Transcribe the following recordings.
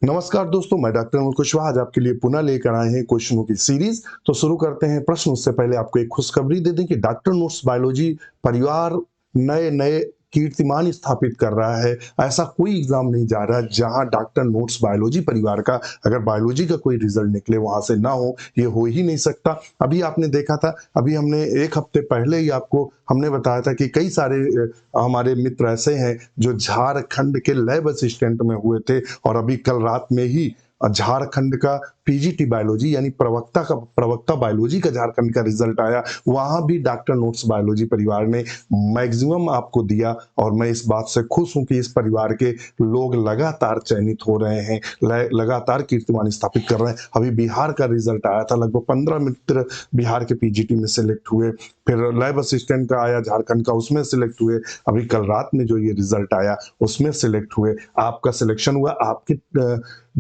नमस्कार दोस्तों, मैं डॉक्टर अनिल कुशवाहा आज आपके लिए पुनः लेकर आए हैं क्वेश्चनों की सीरीज। तो शुरू करते हैं प्रश्न। उससे पहले आपको एक खुशखबरी दे दें कि डॉक्टर नोट्स बायोलॉजी परिवार नए नए कीर्तिमान स्थापित कर रहा है। ऐसा कोई एग्जाम नहीं जा रहा जहां डॉक्टर नोट्स बायोलॉजी परिवार का अगर बायोलॉजी का कोई रिजल्ट निकले वहां से ना हो, ये हो ही नहीं सकता। अभी आपने देखा था, अभी हमने एक हफ्ते पहले ही आपको हमने बताया था कि कई सारे हमारे मित्र ऐसे हैं जो झारखंड के लैब असिस्टेंट में हुए थे, और अभी कल रात में ही झारखंड का पीजीटी बायोलॉजी यानी प्रवक्ता बायोलॉजी का झारखंड का रिजल्ट आया। वहां भी डॉक्टर नोट्स बायोलॉजी परिवार ने मैक्सिमम आपको दिया, और मैं इस बात से खुश हूं कि इस परिवार के लोग लगातार चयनित हो रहे हैं, लगातार कीर्तिमान स्थापित कर रहे हैं। अभी बिहार का रिजल्ट आया था, लगभग 15 मित्र बिहार के पीजीटी में सिलेक्ट हुए। फिर लैब असिस्टेंट का आया झारखंड का, उसमें सिलेक्ट हुए। अभी कल रात में जो ये रिजल्ट आया उसमें सिलेक्ट हुए। आपका सिलेक्शन हुआ, आपके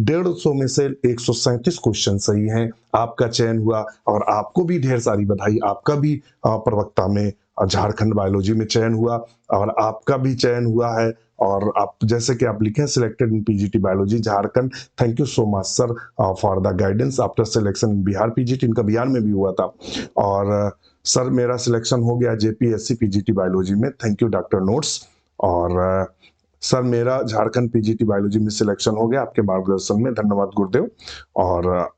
150 में से 137 क्वेश्चन सही हैं, आपका चयन हुआ। और आपको भी ढेर सारी बधाई, आपका भी प्रवक्ता में झारखंड बायोलॉजी में चयन हुआ, और आपका भी चयन हुआ है। और आप जैसे कि आप लिखे selected in PGT biology Jharkhand, thank you so much sir for the guidance after selection in Bihar PGT. इनका बिहार में भी हुआ था। और सर मेरा सिलेक्शन हो गया जेपीएससी पीजीटी बायोलॉजी में, थैंक यू डॉक्टर नोट्स। और सर मेरा झारखंड पीजीटी बायोलॉजी में सिलेक्शन हो गया, आपके मार्गदर्शन में, धन्यवाद गुरुदेव। और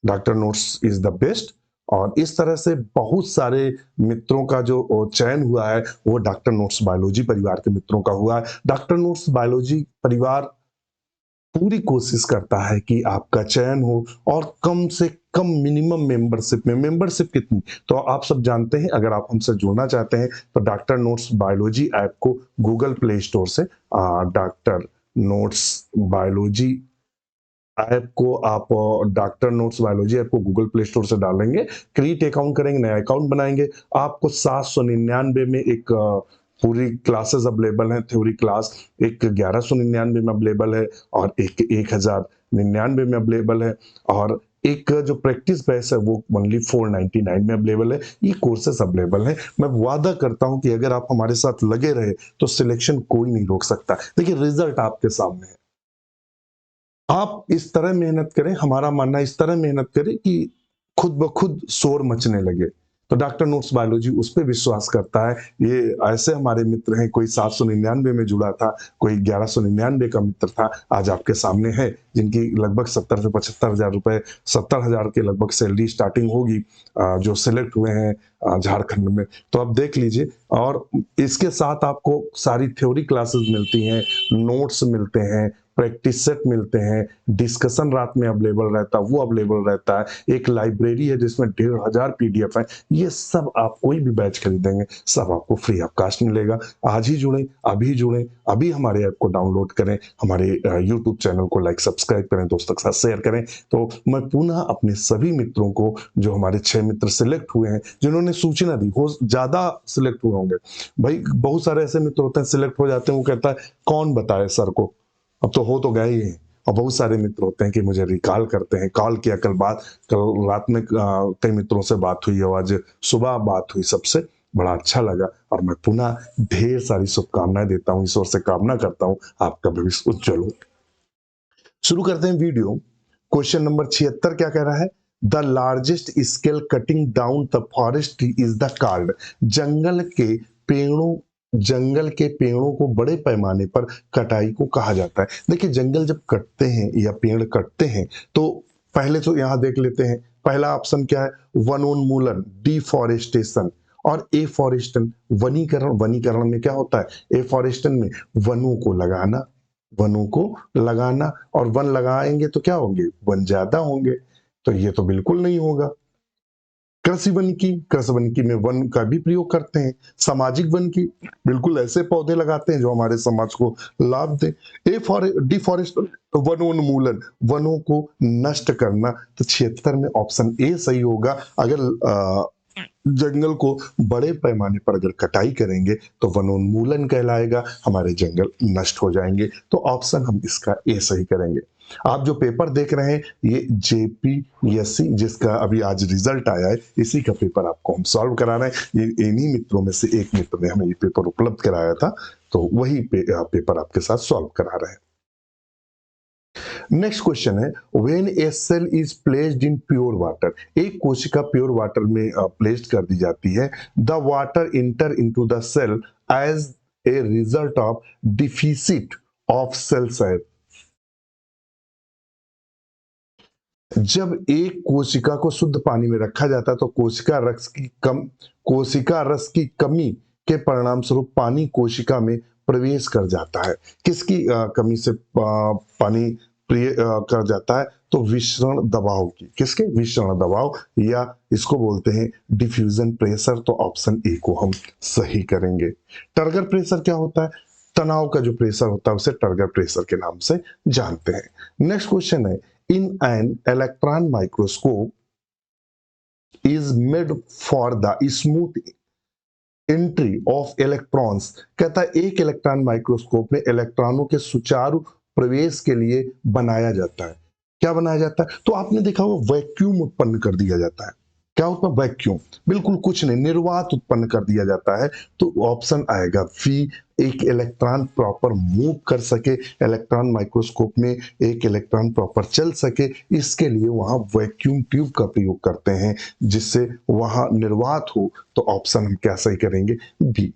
doctor notes is the best. और इस तरह से बहुत सारे मित्रों का जो चयन हुआ है वो डॉक्टर नोट्स बायोलॉजी परिवार के मित्रों का हुआ है। डॉक्टर नोट्स बायोलॉजी परिवार पूरी कोशिश करता है कि आपका चयन हो, और कम से कम मिनिमम मेंबरशिप में, मेंबरशिप कितनी तो आप सब जानते हैं। अगर आप हमसे जुड़ना चाहते हैं तो डॉक्टर नोट्स बायोलॉजी ऐप को गूगल प्ले स्टोर से डॉक्टर नोट्स बायोलॉजी ऐप को आप डॉक्टर नोट्स बायोलॉजी ऐप को गूगल प्ले स्टोर से डालेंगे, क्रिएट अकाउंट करेंगे, नया अकाउंट बनाएंगे। आपको 799 में एक पूरी क्लासेस अवेलेबल हैं, थ्योरी क्लास एक 1199 में अवेलेबल है, और एक 1099 में अवेलेबल है, और एक जो प्रैक्टिस बेस है वो ओनली 499 में अवेलेबल है। ये कोर्सेस अवेलेबल हैं। मैं वादा करता हूं कि अगर आप हमारे साथ लगे रहे तो सिलेक्शन कोई नहीं रोक सकता। देखिए रिजल्ट आपके सामने है, आप इस तरह मेहनत करें, हमारा मानना इस तरह मेहनत करें कि खुद ब खुद शोर मचने लगे। तो डॉक्टर नोट्स बायोलॉजी उस पे विश्वास करता है। ये ऐसे हमारे मित्र हैं, कोई 799 में जुड़ा था, कोई 1199 का मित्र था, आज आपके सामने है, जिनकी लगभग 70 से 75 हजार रुपए, 70 हजार के लगभग सैलरी स्टार्टिंग होगी, जो सिलेक्ट हुए हैं झारखंड में। तो आप देख लीजिए। और इसके साथ आपको सारी थ्योरी क्लासेस मिलती हैं, नोट्स मिलते हैं, प्रैक्टिस सेट मिलते हैं, डिस्कशन रात में अवेलेबल रहता है, वो अवेलेबल रहता है, एक लाइब्रेरी है जिसमें 1500 पीडीएफ है। ये सब आप कोई भी बैच खरीदेंगे सब आपको फ्री ऑफ कास्ट मिलेगा। आज ही जुड़े, अभी जुड़े, अभी हमारे ऐप को डाउनलोड करें, हमारे यूट्यूब चैनल को लाइक सब्सक्राइब करें, दोस्तों के साथ शेयर करें। तो मैं पुनः अपने सभी मित्रों को, जो हमारे 6 मित्र सिलेक्ट हुए हैं, जिन्होंने सूचना दी, हो ज्यादा सिलेक्ट हुए होंगे भाई, बहुत सारे ऐसे मित्र होते हैं सिलेक्ट हो जाते हैं, वो कहता है कौन बताए सर को, अब तो हो तो गए ही हैं। और बहुत सारे मित्र होते हैं कि मुझे रिकॉल करते हैं, कॉल किया, कल रात में कई मित्रों से बात हुई, और आज सुबह बात हुई सबसे, बड़ा अच्छा लगा। और मैं पुनः ढेर सारी शुभकामनाएं देता हूँ, ईश्वर से कामना करता हूँ आपका भविष्य उज्जवल हो। शुरू करते हैं वीडियो। क्वेश्चन नंबर 76 क्या कह रहा है? The largest scale cutting down the forest is the card. पेड़ों जंगल के पेड़ों को बड़े पैमाने पर कटाई को कहा जाता है। देखिए जंगल जब कटते हैं या पेड़ कटते हैं तो पहले तो यहां देख लेते हैं, पहला ऑप्शन क्या है? वनोन्मूलन, डिफॉरेस्टेशन। और एफॉरेस्टन, वनीकरण। वनीकरण में क्या होता है? एफॉरेस्टन में वनों को लगाना, वनों को लगाना। और वन लगाएंगे तो क्या होंगे? वन ज्यादा होंगे। तो ये तो बिल्कुल नहीं होगा। कृषि वानिकी, कृषि वानिकी में वन का भी प्रयोग करते हैं। सामाजिक वन की, बिल्कुल ऐसे पौधे लगाते हैं जो हमारे समाज को लाभ दे। डिफॉरेस्टेशन, वनोन्मूलन, वनों को नष्ट करना। तो 76 में ऑप्शन ए सही होगा। अगर जंगल को बड़े पैमाने पर अगर कटाई करेंगे तो वनोन्मूलन कहलाएगा, हमारे जंगल नष्ट हो जाएंगे। तो ऑप्शन हम इसका ए सही करेंगे। आप जो पेपर देख रहे हैं ये जेपीएससी, जिसका अभी आज रिजल्ट आया है, इसी का पेपर आपको हम सॉल्व करा रहे हैं। ये इन्हीं मित्रों में से एक मित्र ने हमें ये पेपर उपलब्ध कराया था, तो वही पेपर आपके साथ सॉल्व करा रहे हैं। नेक्स्ट क्वेश्चन है, when a cell is placed in pure water, एक कोशिका प्योर वाटर में प्लेस्ड कर दी जाती है, the water enter into the cell as a result of deficit of cell size. जब एक कोशिका को शुद्ध पानी में रखा जाता है तो कोशिका रस की कमी के परिणाम स्वरूप पानी कोशिका में प्रवेश कर जाता है। किसकी कमी से पानी कर जाता है? तो विसरण दबाव की। किसके? विसरण दबाव, या इसको बोलते हैं डिफ्यूजन प्रेशर। तो ऑप्शन ए को हम सही करेंगे। टर्गर प्रेशर क्या होता है? तनाव का जो प्रेशर होता है उसे टर्गर प्रेशर के नाम से जानते हैं। नेक्स्ट क्वेश्चन है, in an electron microscope is made for the smooth entry of electrons। कहता है एक इलेक्ट्रॉन माइक्रोस्कोप में इलेक्ट्रॉनों के सुचारू प्रवेश के लिए बनाया जाता है। क्या बनाया जाता है? तो आपने देखा होगा वैक्यूम उत्पन्न कर दिया जाता है। क्या उत्पन्न? वैक्यूम, बिल्कुल कुछ नहीं, निर्वात उत्पन्न कर दिया जाता है। तो ऑप्शन आएगा वी, एक इलेक्ट्रॉन प्रॉपर मूव कर सके, इलेक्ट्रॉन माइक्रोस्कोप में एक इलेक्ट्रॉन प्रॉपर चल सके, इसके लिए वहां वैक्यूम ट्यूब का प्रयोग करते हैं जिससे वहां निर्वात हो। तो ऑप्शन हम क्या सही करेंगे? बी।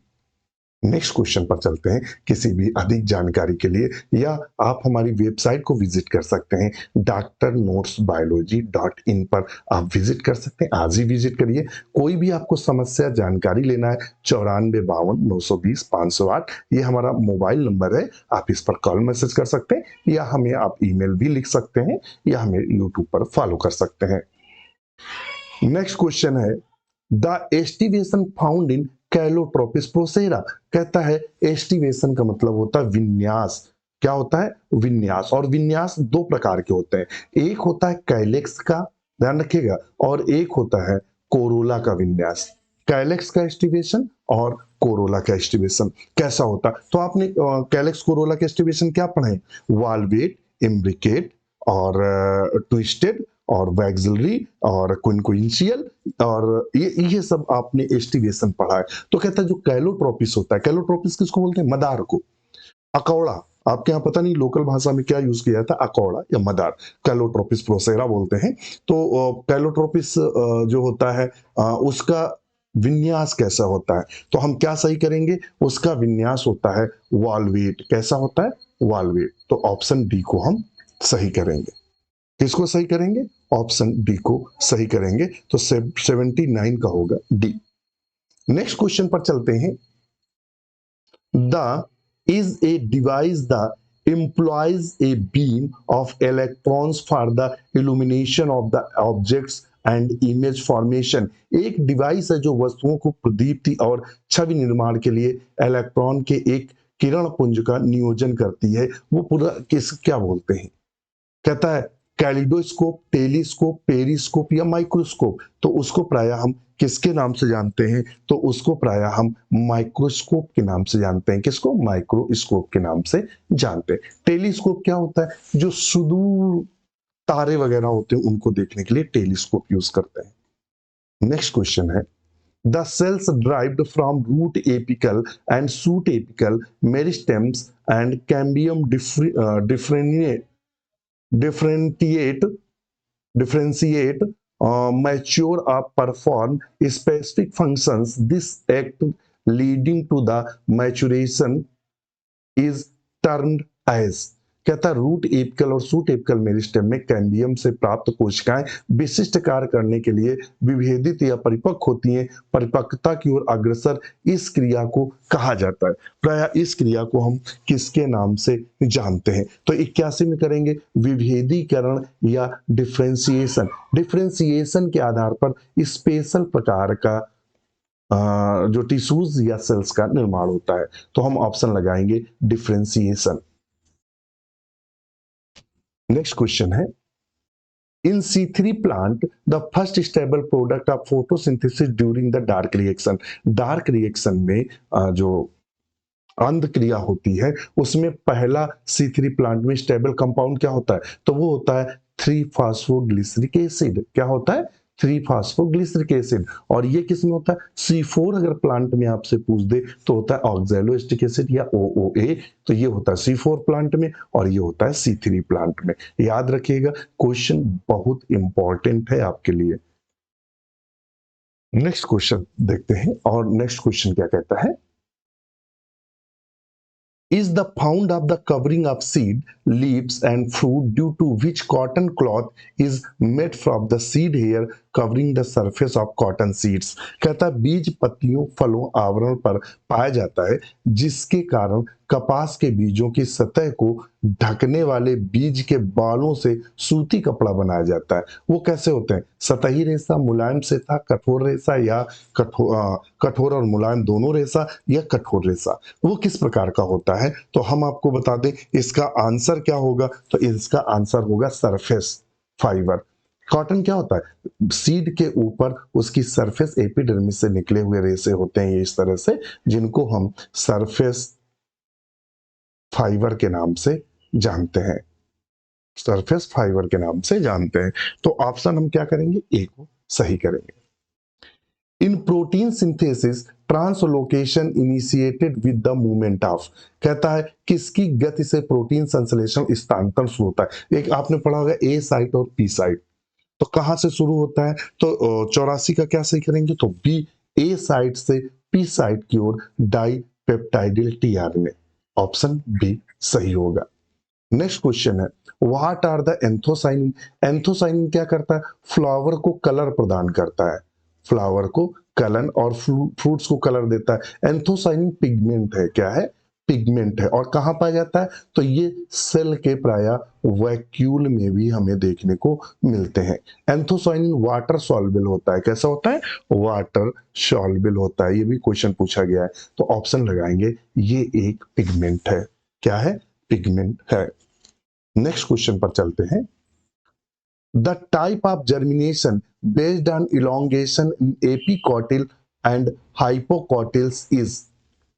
नेक्स्ट क्वेश्चन पर चलते हैं। किसी भी अधिक जानकारी के लिए या आप हमारी वेबसाइट को विजिट कर सकते हैं, drnotesbiology.in पर आप विजिट कर सकते हैं। आज ही विजिट करिए। कोई भी आपको समस्या जानकारी लेना है 9452 920 508, ये हमारा मोबाइल नंबर है। आप इस पर कॉल मैसेज कर सकते हैं या हमें आप ईमेल भी लिख सकते हैं या हमें यूट्यूब पर फॉलो कर सकते हैं। नेक्स्ट क्वेश्चन है, the aestivation found in calotropis procera. कहता है एस्टिवेशन का मतलब होता है विन्यास। क्या होता है? विन्यास। और विन्यास दो प्रकार के होते हैं, एक होता है कैलेक्स का, ध्यान रखिएगा, और एक होता है कोरोला का विन्यास। कैलेक्स का एस्टिवेशन और कोरोला का एस्टिवेशन कैसा होता है? तो आपने कैलेक्स कोरोला का एस्टिवेशन क्या पढ़े? वाल्वेट, इम्ब्रिकेट और ट्विस्टेड और वैक्सिलरी और क्विंक्विंशियल, और ये सब आपने एस्टिवेशन पढ़ा है। तो कहता है जो कैलोट्रोपिस होता है, कैलोट्रोपिस किसको बोलते हैं? मदार को। अकौड़ा, आपके यहाँ पता नहीं लोकल भाषा में क्या यूज किया जाता है, अकौड़ा या मदार, कैलोट्रोपिस प्रोसेरा बोलते हैं। तो कैलोट्रोपिस जो होता है उसका विन्यास कैसा होता है? तो हम क्या सही करेंगे? उसका विन्यास होता है वाल्वेट। कैसा होता है? वाल्वेट। तो ऑप्शन डी को हम सही करेंगे। किसको सही करेंगे? ऑप्शन डी को सही करेंगे। तो 79 का होगा डी। नेक्स्ट क्वेश्चन पर चलते हैं। The is a device the employs a beam of electrons for the illumination of the objects and image formation। एक डिवाइस है जो वस्तुओं को प्रदीप्ति और छवि निर्माण के लिए इलेक्ट्रॉन के एक किरण पुंज का नियोजन करती है। वो पूरा क्या बोलते हैं? कहता है कैलिडोस्कोप, टेलीस्कोप, पेरिस्कोप या माइक्रोस्कोप। तो उसको प्रायः हम किसके नाम से जानते हैं? तो उसको प्रायः हम माइक्रोस्कोप के नाम से जानते हैं। किसको? माइक्रोस्कोप के नाम से जानते हैं। टेलीस्कोप क्या होता है? जो सुदूर तारे वगैरह होते हैं उनको देखने के लिए टेलीस्कोप यूज करते हैं। नेक्स्ट क्वेश्चन है, the cells derived from root apical and shoot apical meristems and cambium differentiate, mature or perform specific functions. This act leading to the maturation is termed as। कहता है root apical और shoot apical meristem में cambium से प्राप्त कोशिकाएं विशिष्ट कार्य करने के लिए विभेदित या परिपक्व होती हैं, परिपक्वता की ओर अग्रसर इस क्रिया को कहा जाता है। प्रायः इस क्रिया को हम किसके नाम से जानते हैं? तो 81 में करेंगे विभेदीकरण या डिफरेंशिएशन। डिफरेंशिएशन के आधार पर स्पेशल प्रकार का जो टिश्यूज या सेल्स का निर्माण होता है। तो हम ऑप्शन लगाएंगे डिफरेंशिएशन। नेक्स्ट क्वेश्चन है, इन C3 plant the first stable product of photosynthesis during the dark reaction. Dark reaction में जो अंध क्रिया होती है उसमें पहला C3 प्लांट में स्टेबल कंपाउंड क्या होता है? तो वो होता है 3 फॉस्फोग्लिसरिक एसिड। क्या होता है? 3 फास्फोग्लिसरिक एसिड। और ये किस में होता है? C4 अगर प्लांट में आपसे पूछ दे तो होता है ऑक्सैलोएस्टिक एसिड या OOA। तो ये होता है C4 प्लांट में और ये होता है C3 प्लांट में। याद रखिएगा, क्वेश्चन बहुत इंपॉर्टेंट है आपके लिए। नेक्स्ट क्वेश्चन देखते हैं, और नेक्स्ट क्वेश्चन क्या कहता है? Is the found of the covering of seed, leaves and fruit due to which cotton cloth is made from the seed hair covering the surface of cotton seeds। कहता है बीज पत्तियों फलों आवरण पर पाया जाता है जिसके कारण कपास के बीजों की सतह को ढकने वाले बीज के बालों से सूती कपड़ा बनाया जाता है। वो कैसे होते हैं? सतही रेशा, मुलायम रेशा, कठोर रेशा या कठोर और मुलायम दोनों रेशा या कठोर रेशा। वो किस प्रकार का होता है? तो हम आपको बता दें इसका आंसर क्या होगा। तो इसका आंसर होगा सरफेस फाइबर। कॉटन क्या होता है? सीड के ऊपर उसकी सरफेस एपिडर्मिस से निकले हुए रेशे होते हैं ये इस तरह से, जिनको हम सरफेस फाइबर के नाम से जानते हैं। सरफेस फाइबर के नाम से जानते हैं। तो ऑप्शन हम क्या करेंगे? ए को सही करेंगे। इन protein synthesis translocation initiated with the movement of. कहता है किसकी गति से प्रोटीन संश्लेषण स्थानांतरण शुरू होता है? एक आपने पढ़ा होगा ए साइट और पी साइट। तो कहां से शुरू होता है? तो 84 का क्या सही करेंगे? तो बी, ए साइट से पी साइट की ओर dipeptidyl tRNA. Option B सही होगा। नेक्स्ट क्वेश्चन है, what are the anthocyanin. Anthocyanin क्या करता है? फ्लावर को कलर प्रदान करता है। फ्लावर को कलर और फ्रूट्स को कलर देता है। एंथोसाइनिन पिगमेंट है। क्या है? पिगमेंट है। और कहां पाया जाता है? तो ये सेल के प्राय वैक्यूल में भी हमें देखने को मिलते हैं। एंथोसाइनिन वाटर सॉल्युबल होता है। कैसा होता है? वाटर सॉल्युबल होता है। ये भी क्वेश्चन पूछा गया है, तो ऑप्शन लगाएंगे ये एक पिगमेंट है। क्या है? पिगमेंट है। नेक्स्ट क्वेश्चन पर चलते हैं। The type of germination based on elongation in epicotyl and hypocotyls is.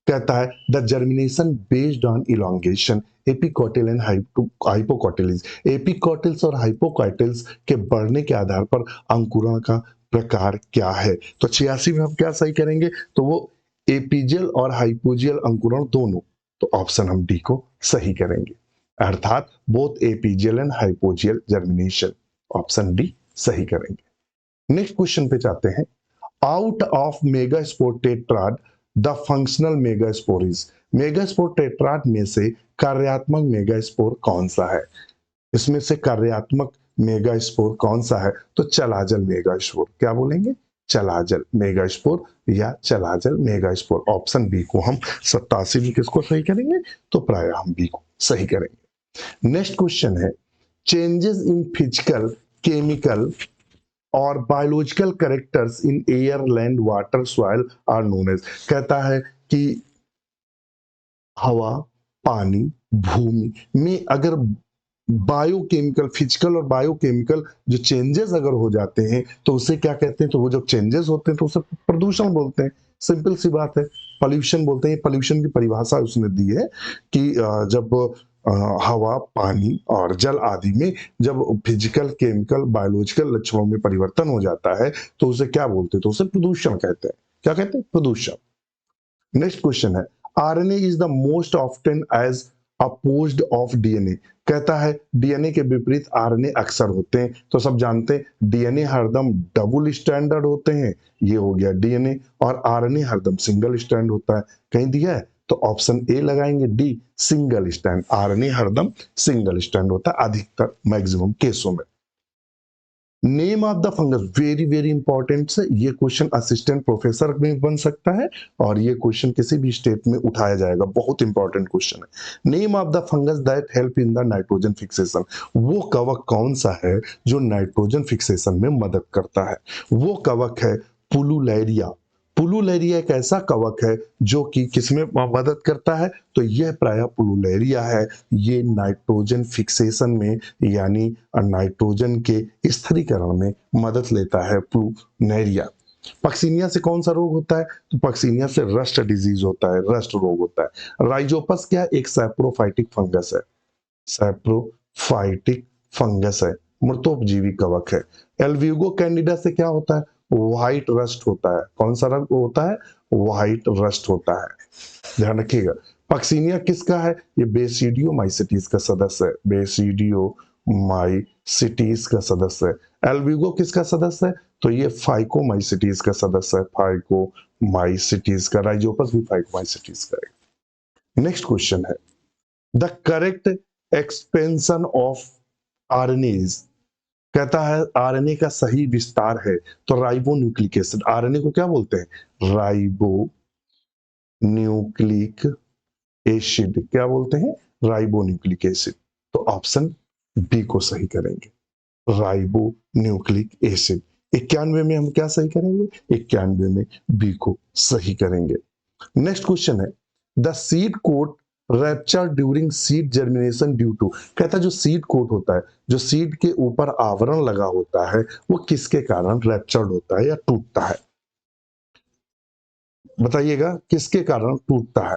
कहता है the germination based on elongation epicotyl and hypocotyls. Epicotyls और हाइपोकॉटिल्स के बढ़ने के आधार पर अंकुरण का प्रकार क्या है? तो 86 में हम क्या सही करेंगे? तो वो एपिजियल और हाइपोजियल अंकुरण दोनों। तो ऑप्शन हम डी को सही करेंगे, अर्थात both epigeal and hypogeal germination. Option D सही करेंगे। नेक्स्ट क्वेश्चन पे जाते हैं। Out of megaspore tetrad the functional megaspore is. Megaspore tetrad में से कार्यात्मक मेगास्पोर कौन सा है? इसमें से कार्यात्मक मेगास्पोर कौन सा है? तो चलाजल मेगास्पोर। क्या बोलेंगे? चलाजल मेगास्पोर या चलाजल मेगास्पोर। ऑप्शन बी को हम 87 में किसको सही करेंगे? तो प्राय हम बी को सही करेंगे। नेक्स्ट क्वेश्चन है, चेंजेस इन फिजिकल, केमिकल और biological characters in air, land, water, soil are known as. कहता है कि हवा, पानी, भूमि में अगर बायोकेमिकल, फिजिकल और बायोकेमिकल जो चेंजेस अगर हो जाते हैं तो उसे क्या कहते हैं? तो वो जब चेंजेस होते हैं तो उसे प्रदूषण बोलते हैं। सिंपल सी बात है, पॉल्यूशन बोलते हैं। पॉल्यूशन की परिभाषा उसने दी है कि जब हवा, पानी और जल आदि में जब फिजिकल, केमिकल, बायोलॉजिकल लक्षणों में परिवर्तन हो जाता है तो उसे क्या बोलते हैं? तो उसे प्रदूषण कहते हैं। क्या कहते हैं? प्रदूषण। नेक्स्ट क्वेश्चन है, RNA is the most often as opposed of DNA. कहता है डीएनए के विपरीत आरएनए अक्सर होते हैं। तो सब जानते हैं डीएनए हरदम डबल स्टैंडर्ड होते हैं, ये हो गया डीएनए, और आरएनए हरदम सिंगल स्टैंड होता है। कहीं दिया है? तो ऑप्शन ए लगाएंगे, डी सिंगल स्टैंड। आरएनए हरदम सिंगल स्टैंड होता है अधिकतर मैक्सिमम केसों में। Name of the fungus, very very important है ये क्वेश्चन। असिस्टेंट प्रोफेसर में बन सकता है और ये क्वेश्चन किसी भी स्टेट में उठाया जाएगा। बहुत इंपॉर्टेंट क्वेश्चन है। Name of the fungus that help in the nitrogen fixation. वो कवक कौन सा है जो नाइट्रोजन फिक्सेशन में मदद करता है? वो कवक है पुलुलैरिया। पुलुलैरिया एक ऐसा कवक है जो कि किसमें मदद करता है? तो यह प्राय पुलुलैरिया है, ये नाइट्रोजन फिक्सेशन में यानी नाइट्रोजन के स्थिरीकरण में मदद लेता है प्लूमेरिया। पक्सिनिया से कौन सा रोग होता है? तो पक्सिनिया से रस्ट डिजीज होता है, रस्ट रोग होता है। राइजोपस क्या? एक सैप्रोफाइटिक फंगस है। सैप्रोफाइटिक फंगस है। मृतोपजीवी कवक है। एल्ब्यूगो कैंडिडा से क्या होता है? व्हाइट रस्ट होता है। कौन सा रंग होता है? व्हाइट रस्ट होता है, ध्यान रखिएगा। पक्सिनिया किसका है? ये बेसिडियोमाइसिटीज का सदस्य है, बेसिडियोमाइसिटीज का सदस्य है। एल्ब्यूगो किसका सदस्य है? तो ये फाइकोमाइसिटीज का सदस्य है, फाइकोमाइसिटीज का। राइजोपस भी फाइकोमाइसिटीज का है। नेक्स्ट क्वेश्चन है, the correct expansion of RNA is, कहता है आरएनए का सही विस्तार है तो राइबो न्यूक्लिक एसिड। आरएनए को क्या बोलते हैं? Ribo nucleic acid. क्या बोलते हैं? Ribo nucleic acid. तो ऑप्शन बी को सही करेंगे, राइबो न्यूक्लिक एसिड। 91 में हम क्या सही करेंगे? 91 में बी को सही करेंगे। नेक्स्ट क्वेश्चन है, the seed coat rupture during seed germination due to, कहता है जो सीड कोट होता है, जो सीड के ऊपर आवरण लगा होता है, वो किसके कारण रैप्चर्ड होता है या टूटता है? बताइएगा किसके कारण टूटता है?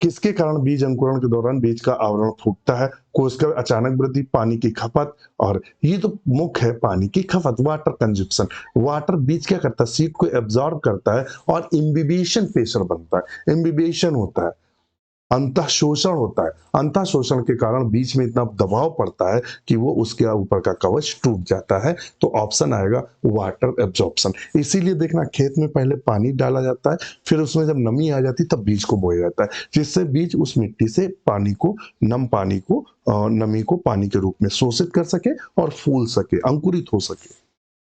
किसके कारण बीज अंकुरण के दौरान बीज का आवरण फूटता है? कोशिका अचानक वृद्धि, पानी की खपत, और ये तो मुख्य है पानी की खपत, वाटर कंजप्शन। वाटर बीज क्या करता है? सीड को एब्जॉर्ब करता है और इम्बिबिशन प्रेशर बनता है, इम्बिबिशन होता है, अंतः शोषण होता है। अंतः शोषण के कारण बीज में इतना दबाव पड़ता है कि वो उसके ऊपर का कवच टूट जाता है। तो ऑप्शन आएगा वाटर एब्जॉर्प्शन। इसीलिए देखना खेत में पहले पानी डाला जाता है, फिर उसमें जब नमी आ जाती है तब बीज को बोया जाता है, जिससे बीज उस मिट्टी से पानी को, पानी को, नमी को पानी के रूप में शोषित कर सके और फूल सके, अंकुरित हो सके।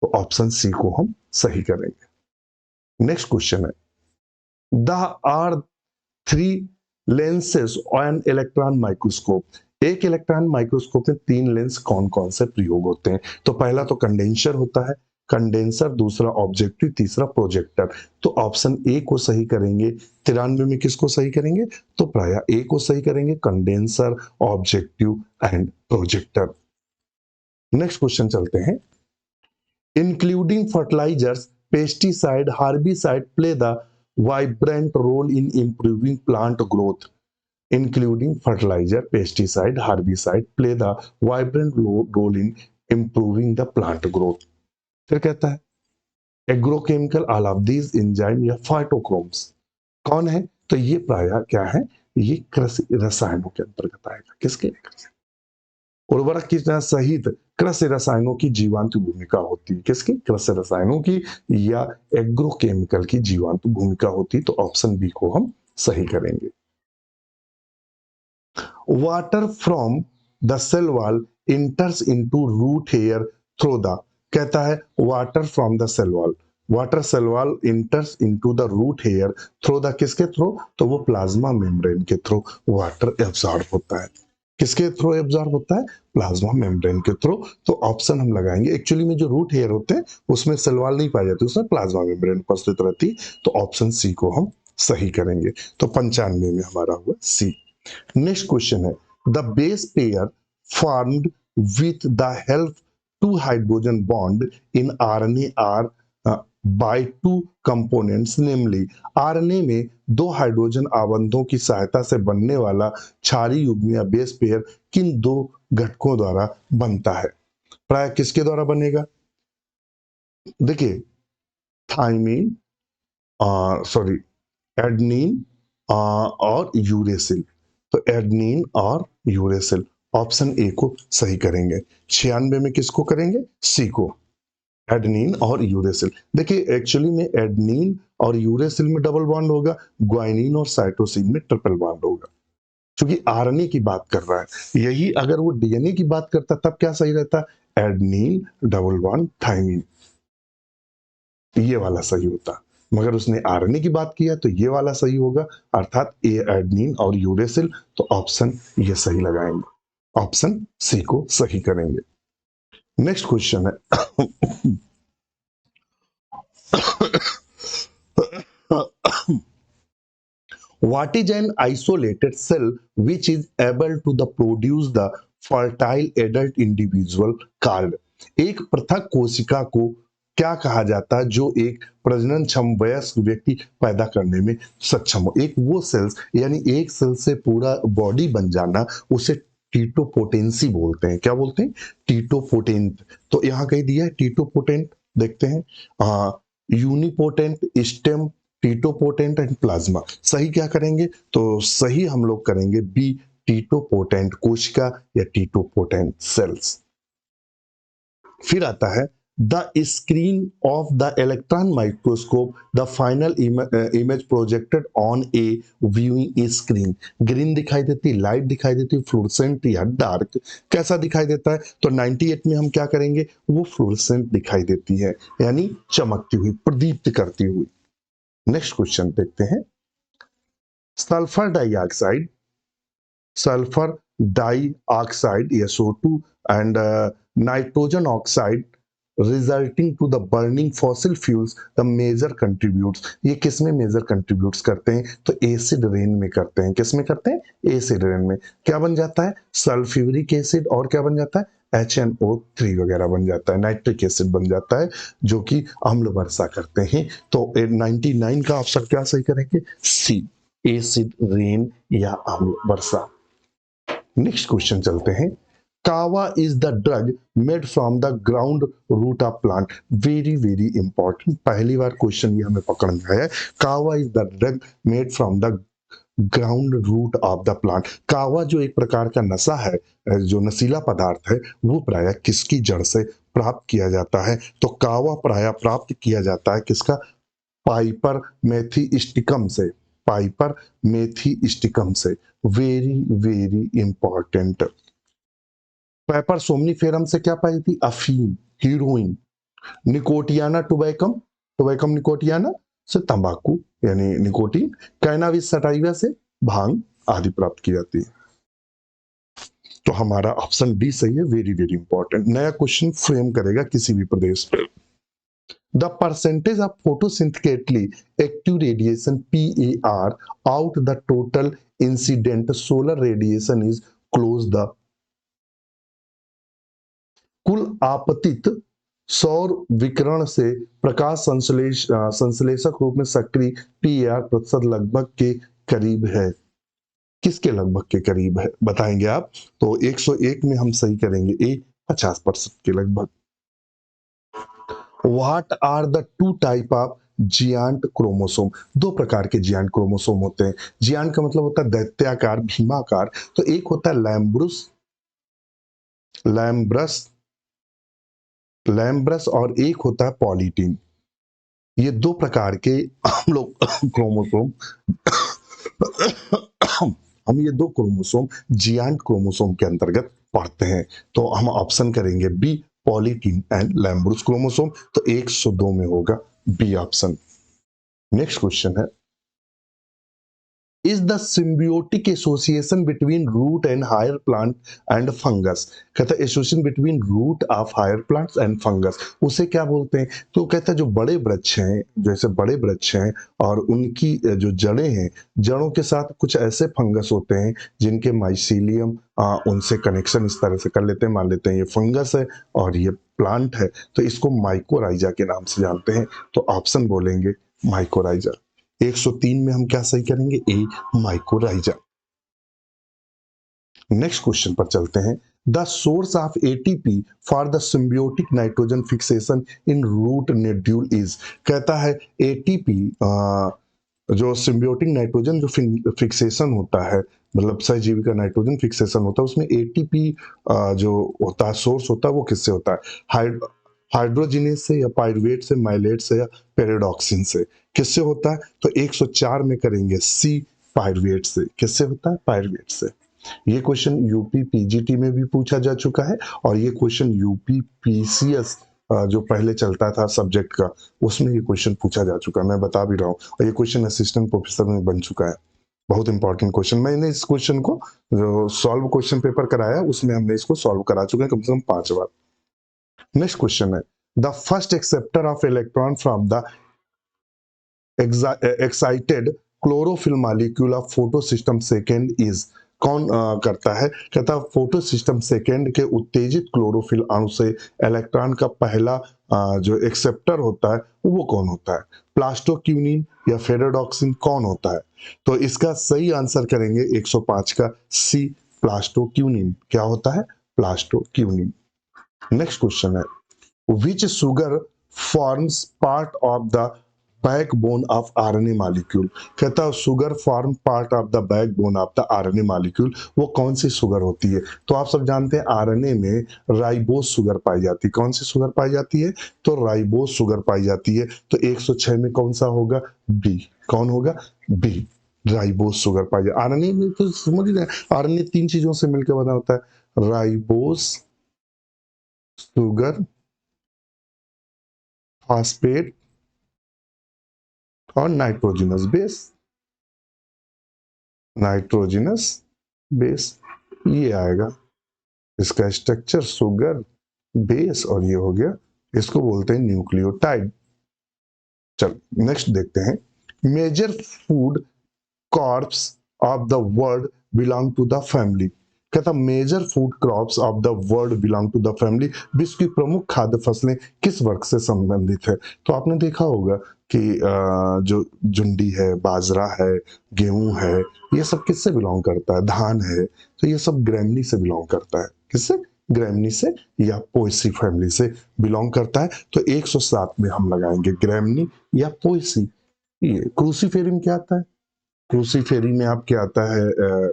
तो ऑप्शन सी को हम सही करेंगे। नेक्स्ट क्वेश्चन है, the are three lenses on electron microscope. एक इलेक्ट्रॉन माइक्रोस्कोप में 3 लेंस कौन कौन से प्रयोग होते हैं? तो पहला तो कंडेंसर होता है, कंडेंसर, दूसरा ऑब्जेक्टिव, तीसरा प्रोजेक्टर। तो ऑप्शन ए को सही करेंगे। 93 में किसको सही करेंगे? तो प्राय ए को सही करेंगे, condenser, objective and projector. Next question चलते हैं, including fertilizers, pesticide, herbicide play the vibrant role in improving plant growth. Including fertilizer, pesticide, herbicide play the vibrant role in improving the plant growth. फिर कहता है agrochemical, all of these enzyme या फाइटोक्रोम्स। कौन है? तो ये प्राय क्या है? ये कृषि रसायनों के अंतर्गत आएगा। किसके? उर्वरक कीटनाशक सहित कृषि रसायनों की जीवांत भूमिका होती है। किसकी? कृषि रसायनों की या एग्रोकेमिकल की जीवांत भूमिका होती है। तो ऑप्शन बी को हम सही करेंगे। Water from the cell wall enters into root hair through the, कहता है water from the cell wall, water cell wall enters into the root hair through the, किसके थ्रू? तो वो प्लाज्मा मेम्ब्रेन के थ्रू वाटर एब्जॉर्ब होता है। किसके through absorb होता है? प्लाज्मा मेम्ब्रेन के थ्रू। तो ऑप्शन हम लगाएंगे, एक्चुअली में जो रूट हेयर होते हैं उसमें सेल वॉल नहीं पाई जाती, उसमें प्लाज्मा मेम्ब्रेन उपस्थित रहती। तो ऑप्शन सी को हम सही करेंगे। तो 95 में हमारा हुआ सी। नेक्स्ट क्वेश्चन है, the base pair formed with the help two hydrogen bond in RNA are by two components, namely. RNA में 2 हाइड्रोजन आबंधों की सहायता से बनने वाला क्षारीय युग्म या बेस पेयर किन 2 घटकों द्वारा बनता है? प्राय किसके द्वारा बनेगा? देखिए, थाइमीन, सॉरी, एडनिन और यूरेसिल। तो एडनिन और यूरेसिल, ऑप्शन ए को सही करेंगे। 96 में किसको करेंगे? सी को, एडनिन और यूरेसिल। देखिए एक्चुअली में एडनिन और यूरेसिल में डबल बॉन्ड होगा, ग्वाइनिन और साइटोसिन में ट्रिपल बॉन्ड होगा। क्योंकि आरएनए की बात कर रहा है, यही अगर वो डीएनए की बात करता तब क्या सही रहता? एडनिन डबल बॉन्ड थाइमीन, ये वाला सही होता। मगर उसने आरएनए की बात किया तो ये वाला सही होगा, अर्थात ए एडनिन और यूरेसिल। तो ऑप्शन ये सही लगाएंगे, ऑप्शन सी को सही करेंगे। नेक्स्ट क्वेश्चन है, what is an isolated cell which is able to the produce the fertile adult individual called? एक पृथक कोशिका को क्या कहा जाता है जो एक प्रजननक्षम वयस्क व्यक्ति पैदा करने में सक्षम हो? एक वो सेल्स, यानी एक सेल से पूरा बॉडी बन जाना, उसे टीटोपोटेंसी बोलते हैं। क्या बोलते हैं? टीटोपोटेंट। तो यहाँ कहीं दिया है टीटोपोटेंट, देखते हैं। Unipotent, stem, totipotent and plasma. सही क्या करेंगे? तो सही हम लोग करेंगे बी, टीटोपोटेंट कोशिका या टीटोपोटेंट सेल्स। फिर आता है the screen of the electron microscope, the final image projected on A viewing screen. Green दिखाई देती, लाइट दिखाई देती, फ्लोरेसेंट या डार्क, कैसा दिखाई देता है? तो 98 में हम क्या करेंगे? वो फ्लोरेसेंट दिखाई देती है, यानी चमकती हुई, प्रदीप्त करती हुई। नेक्स्ट क्वेश्चन देखते हैं। Sulphur dioxide, sulfur dioxide SO2 and nitrogen oxide resulting to the burning fossil fuels the major contributes। ये किस में मेजर कंट्रीब्यूट्स करते हैं? तो एसिड रेन में करते हैं। किस में करते हैं? एसिड रेन में। क्या बन जाता है? सल्फ्यूरिक एसिड, और क्या बन जाता है? HNO3 वगैरह बन जाता है, नाइट्रिक एसिड बन जाता है, जो कि अम्ल वर्षा करते हैं। तो 99 का ऑप्शन क्या सही करेंगे? सी, एसिड रेन या अम्ल वर्षा। नेक्स्ट क्वेश्चन चलते हैं। Kava is the drug made from the ground root of plant. Very very important, पहली बार क्वेश्चन ये हमें पकड़ में आया है। Kava is the drug made from the ground root of the plant. Kava जो एक प्रकार का नशा है, जो नशीला पदार्थ है, वो प्रायः किसकी जड़ से प्राप्त किया जाता है? तो कावा प्रायः प्राप्त किया जाता है किसका? पाइपर मेथिस्टिकम से, पाइपर मेथिस्टिकम से। Very very important. Paper somniferum से क्या पाई थी? अफीम, heroine. Nicotiana tabacum, tabacum Nicotiana से तंबाकू यानी निकोटीन। कैनाबिस सटाइवा से भांग आदि प्राप्त की जाती है। तो हमारा ऑप्शन डी सही है। वेरी वेरी इंपॉर्टेंट, नया क्वेश्चन फ्रेम करेगा किसी भी प्रदेश पे। The percentage of photosynthetically active radiation PAR out the total incident solar radiation is close the। कुल आपतित सौर विकिरण से प्रकाश संश्लेषक रूप में सक्रिय PAR प्रतिशत लगभग के करीब है। किसके लगभग के करीब है बताएंगे आप? तो 101 में हम सही करेंगे ए, 50% के लगभग। What are the two type of giant chromosome? दो प्रकार के जियांट क्रोमोसोम होते हैं। जियांट का मतलब होता है दैत्याकार, भीमाकार। तो एक होता है लैम्ब्रस, लैम्ब्रस और एक होता है पॉलीटीन। ये दो प्रकार के हम लोग क्रोमोसोम हम ये दो क्रोमोसोम जियांट क्रोमोसोम के अंतर्गत पढ़ते हैं। तो हम ऑप्शन करेंगे बी, पॉलीटीन एंड लैम्ब्रस क्रोमोसोम। तो 102 में होगा बी ऑप्शन। नेक्स्ट क्वेश्चन है, is the symbiotic association between root and higher plant and fungus। कहता है association between root of higher plants and fungus, उसे क्या बोलते हैं? तो कहता है जो बड़े वृक्ष हैं, जैसे बड़े वृक्ष हैं और उनकी जो जड़ें हैं, जड़ों के साथ कुछ ऐसे फंगस होते हैं जिनके माइसीलियम उनसे कनेक्शन इस तरह से कर लेते हैं। मान लेते हैं ये फंगस है और ये प्लांट है, तो इसको माइकोराइजा के नाम से जानते हैं। तो ऑप्शन बोलेंगे माइकोराइजा। 103 में हम क्या सही करेंगे? ए, माइकोराइजा। नेक्स्ट क्वेश्चन पर चलते हैं। The source of ATP for the symbiotic nitrogen fixation in root nodule is. कहता है एटीपी जो सिम्बियोटिक नाइट्रोजन जो फिक्सेशन होता है, मतलब सहजीवी का नाइट्रोजन फिक्सेशन होता है, उसमें एटीपी जो होता है सोर्स होता है, वो किससे होता है? हाइड्रोजिनेज से या पायरुवेट से, माइलेट से या पेरिडॉक्सिन से। किससे होता है? तो 104 में करेंगे सी, पायरुवेट से। किससे होता है? पायरुवेट से। ये क्वेश्चन यूपी पीजीटी में भी पूछा जा चुका है और ये क्वेश्चन यूपी पीसीएस जो पहले चलता था सब्जेक्ट का, उसमें ये क्वेश्चन पूछा जा चुका है, मैं बता भी रहा हूँ। और ये क्वेश्चन असिस्टेंट प्रोफेसर में बन चुका है। बहुत इंपॉर्टेंट क्वेश्चन। मैंने इस क्वेश्चन को जो सॉल्व क्वेश्चन पेपर कराया उसमें हमने इसको सॉल्व करा चुके हैं कम से कम 5 बार। नेक्स्ट क्वेश्चन है, the first acceptor of electron from the excited chlorophyll molecule of photo system second is. कौन करता है? कहता है फोटो सिस्टम सेकेंड के उत्तेजित क्लोरोफिल अणु से इलेक्ट्रॉन का पहला जो एक्सेप्टर होता है वो कौन होता है? प्लास्टोक्यूनिन या फेरेडॉक्सिन, कौन होता है? तो इसका सही आंसर करेंगे 105 का सी, प्लास्टोक्यूनिन। क्या होता है? प्लास्टोक्यूनिन। नेक्स्ट क्वेश्चन है, which sugar forms part of the backbone of RNA molecule. कहता है sugar form part of the backbone of the RNA molecule. वो कौन सी शुगर होती है? तो आप सब जानते हैं आरएनए में राइबोस शुगर पाई जाती है। कौन सी शुगर पाई जाती है? तो राइबोस शुगर पाई जाती है। तो 106 में कौन सा होगा? बी। कौन होगा? बी। राइबोस शुगर पाई जाती है आरएनए में। तो समझ रहे हैं आरएनए 3 चीजों से मिलकर बना होता है, राइबोस शुगर, फॉस्फेट और नाइट्रोजनस बेस। नाइट्रोजनस बेस ये आएगा इसका स्ट्रक्चर, शुगर बेस, और ये हो गया, इसको बोलते हैं न्यूक्लियोटाइड। चल नेक्स्ट देखते हैं, major food crops of the world belong to the family. कहता major food crops of the world belong to the family. विश्व की प्रमुख खाद्य फसलें किस वर्ग से संबंधित है? तो आपने देखा होगा कि जो जुंडी है, बाजरा है, गेहूं है, ये सब किससे बिलोंग करता है? धान है, तो ये सब ग्रैमनी से बिलोंग करता है। किससे? ग्रैमनी से या पोएसी फैमिली से बिलोंग करता है। तो 107 में हम लगाएंगे ग्रैमनी या पोएसी। ये क्रूसीफेरी क्या आता है? क्रूसीफेरी में आप क्या आता है?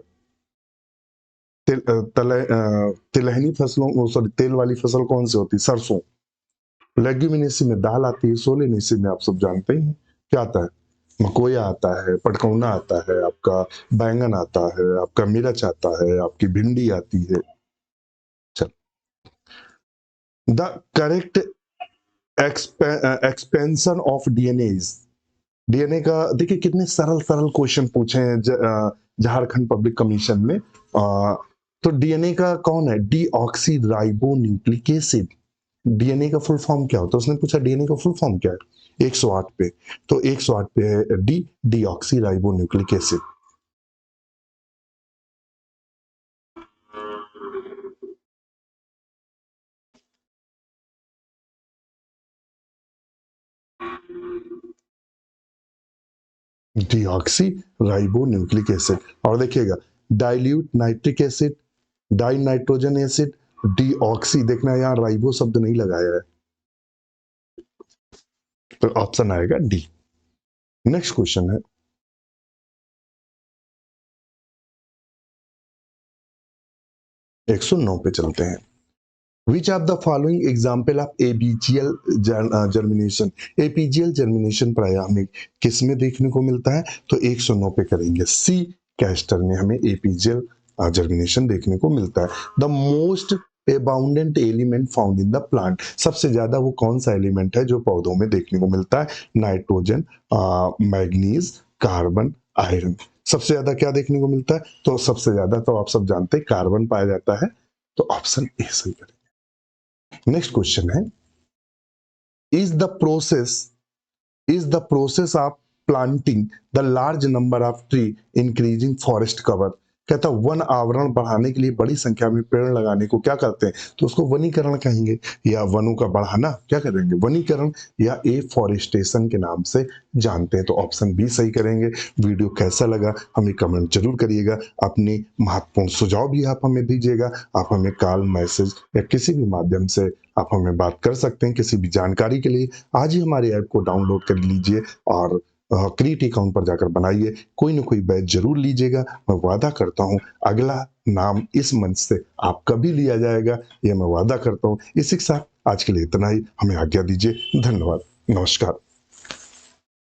तिलहनी फसलों, सॉरी तेल वाली फसल कौन सी होती है? सरसों। लेग्यूमिनेसी में दाल आती है। सोलेनेसी में आप सब जानते ही हैं क्या आता है? मकोया आता है, पटकौना आता है, आपका बैंगन आता है, आपका मिर्च आता है, आपकी भिंडी आती है। चल, the correct expansion of DNA is. DNA का देखिए कितने सरल सरल क्वेश्चन पूछे हैं झारखंड पब्लिक कमीशन में। तो डीएनए का कौन है? Deoxy ribo nucleic acid. DNA का फुल फॉर्म क्या होता है? उसने पूछा डीएनए का फुल फॉर्म क्या है 108 पे। तो 108 पे है D, deoxy ribo nucleic acid. Deoxy ribo nucleic acid. और देखिएगा dilute nitric acid, die nitrogen acid, deoxy. देखना यहाँ राइबो शब्द नहीं लगाया है, तो ऑप्शन आएगा डी। नेक्स्ट क्वेश्चन है, 109 पे चलते हैं। Which of the following example of APGL germination? APGL germination प्राय हमें किस में देखने को मिलता है? तो 109 पे करेंगे सी, कैस्टर में हमें APGL germination देखने को मिलता है। The most abundant element found in the plant। सबसे ज्यादा वो कौन सा एलिमेंट है जो पौधों में देखने को मिलता है? Nitrogen, manganese, carbon, iron. सबसे ज्यादा क्या देखने को मिलता है? तो सबसे ज्यादा तो आप सब जानते हैं कार्बन पाया जाता है। तो ऑप्शन ए सही करें। नेक्स्ट क्वेश्चन है, is the process of planting the large number of tree increasing forest cover. कहता वन आवरण बढ़ाने के लिए बड़ी संख्या में पेड़ लगाने को क्या करते हैं? तो उसको वनीकरण कहेंगे, या वनों का बढ़ाना क्या करेंगे? वनीकरण, या एफॉरेस्टेशन के नाम से जानते हैं। तो ऑप्शन बी सही करेंगे। वीडियो कैसा लगा हमें कमेंट जरूर करिएगा। अपने महत्वपूर्ण सुझाव भी आप हमें दीजिएगा। आप हमें कॉल, मैसेज या किसी भी माध्यम से आप हमें बात कर सकते हैं किसी भी जानकारी के लिए। आज ही हमारे ऐप को डाउनलोड कर लीजिए और क्रिएट अकाउंट पर जाकर बनाइए। कोई ना कोई बैच जरूर लीजिएगा। मैं वादा करता हूँ अगला नाम इस मंच से आपका भी लिया जाएगा, यह मैं वादा करता हूँ। इसी के साथ आज के लिए इतना ही। हमें आज्ञा दीजिए। धन्यवाद। नमस्कार।